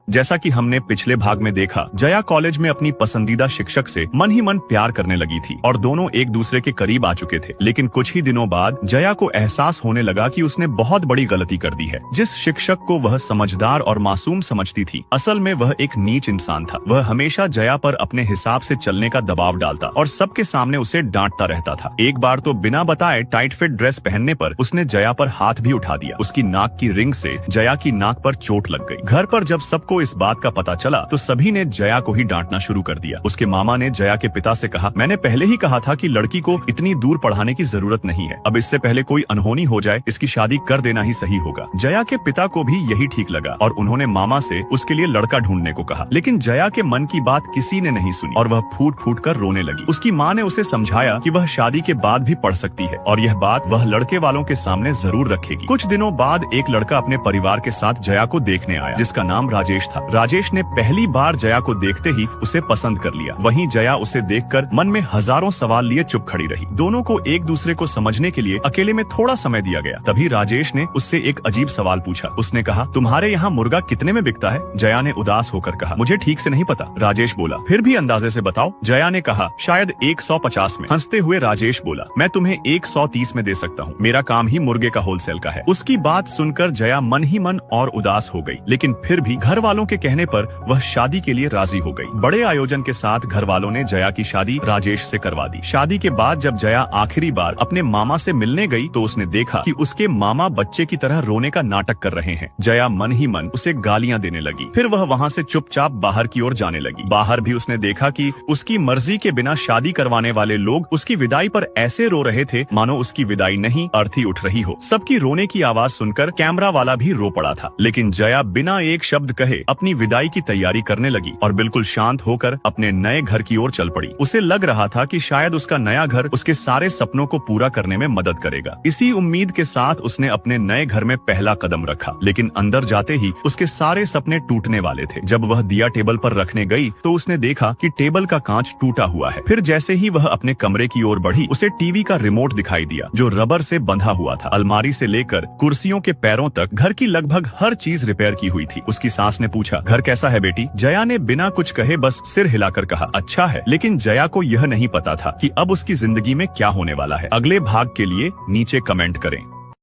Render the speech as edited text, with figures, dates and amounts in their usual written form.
जैसा कि हमने पिछले भाग में देखा, जया कॉलेज में अपनी पसंदीदा शिक्षक से मन ही मन प्यार करने लगी थी और दोनों एक दूसरे के करीब आ चुके थे। लेकिन कुछ ही दिनों बाद जया को एहसास होने लगा कि उसने बहुत बड़ी गलती कर दी है। जिस शिक्षक को वह समझदार और मासूम समझती थी, असल में वह एक नीच इंसान था। वह हमेशा जया पर अपने हिसाब से चलने का दबाव डालता और सबके सामने उसे डांटता रहता था। एक बार तो बिना बताए टाइट फिट ड्रेस पहनने पर उसने जया पर हाथ भी उठा दिया। उसकी नाक की रिंग से जया की नाक पर चोट लग गई। घर पर जब सबको इस बात का पता चला तो सभी ने जया को ही डांटना शुरू कर दिया। उसके मामा ने जया के पिता से कहा, मैंने पहले ही कहा था कि लड़की को इतनी दूर पढ़ाने की जरूरत नहीं है। अब इससे पहले कोई अनहोनी हो जाए, इसकी शादी कर देना ही सही होगा। जया के पिता को भी यही ठीक लगा और उन्होंने मामा से उसके लिए लड़का ढूंढने को कहा। लेकिन जया के मन की बात किसी ने नहीं सुनी और वह फूट फूट कर रोने लगी। उसकी माँ ने उसे समझाया कि वह शादी के बाद भी पढ़ सकती है और यह बात वह लड़के वालों के सामने जरूर रखेगी। कुछ दिनों बाद एक लड़का अपने परिवार के साथ जया को देखने आया, जिसका नाम राजेश था। राजेश ने पहली बार जया को देखते ही उसे पसंद कर लिया। वहीं जया उसे देखकर मन में हजारों सवाल लिए चुप खड़ी रही। दोनों को एक दूसरे को समझने के लिए अकेले में थोड़ा समय दिया गया। तभी राजेश ने उससे एक अजीब सवाल पूछा। उसने कहा, तुम्हारे यहाँ मुर्गा कितने में बिकता है? जया ने उदास होकर कहा, मुझे ठीक से नहीं पता। राजेश बोला, फिर भी अंदाजे से बताओ। जया ने कहा, शायद 150 में। हंसते हुए राजेश बोला, मैं तुम्हें 130 में दे सकता हूँ। मेरा काम ही मुर्गे का होलसेल का है। उसकी बात सुनकर जया मन ही मन और उदास हो गई, लेकिन फिर भी घर वालों के कहने पर वह शादी के लिए राजी हो गई। बड़े आयोजन के साथ घर वालों ने जया की शादी राजेश से करवा दी। शादी के बाद जब जया आखिरी बार अपने मामा से मिलने गई तो उसने देखा कि उसके मामा बच्चे की तरह रोने का नाटक कर रहे हैं। जया मन ही मन उसे गालियां देने लगी। फिर वह वहाँ से चुपचाप बाहर की ओर जाने लगी। बाहर भी उसने देखा कि उसकी मर्जी के बिना शादी करवाने वाले लोग उसकी विदाई पर ऐसे रो रहे थे मानो उसकी विदाई नहीं अर्थी उठ रही हो। सबकी रोने की आवाज सुनकर कैमरा वाला भी रो पड़ा था। लेकिन जया बिना एक शब्द कहे अपनी विदाई की तैयारी करने लगी और बिल्कुल शांत होकर अपने नए घर की ओर चल पड़ी। उसे लग रहा था कि शायद उसका नया घर उसके सारे सपनों को पूरा करने में मदद करेगा। इसी उम्मीद के साथ उसने अपने नए घर में पहला कदम रखा। लेकिन अंदर जाते ही उसके सारे सपने टूटने वाले थे। जब वह दिया टेबल पर रखने गई तो उसने देखा कि टेबल का कांच टूटा हुआ है। फिर जैसे ही वह अपने कमरे की ओर बढ़ी, उसे टीवी का रिमोट दिखाई दिया जो रबर से बंधा हुआ था। अलमारी से लेकर कुर्सियों के पैरों तक घर की लगभग हर चीज रिपेयर की हुई थी। उसकी सास ने पूछा, घर कैसा है बेटी? जया ने बिना कुछ कहे बस सिर हिलाकर कहा, अच्छा है। लेकिन जया को यह नहीं पता था कि अब उसकी जिंदगी में क्या होने वाला है। अगले भाग के लिए नीचे कमेंट करें।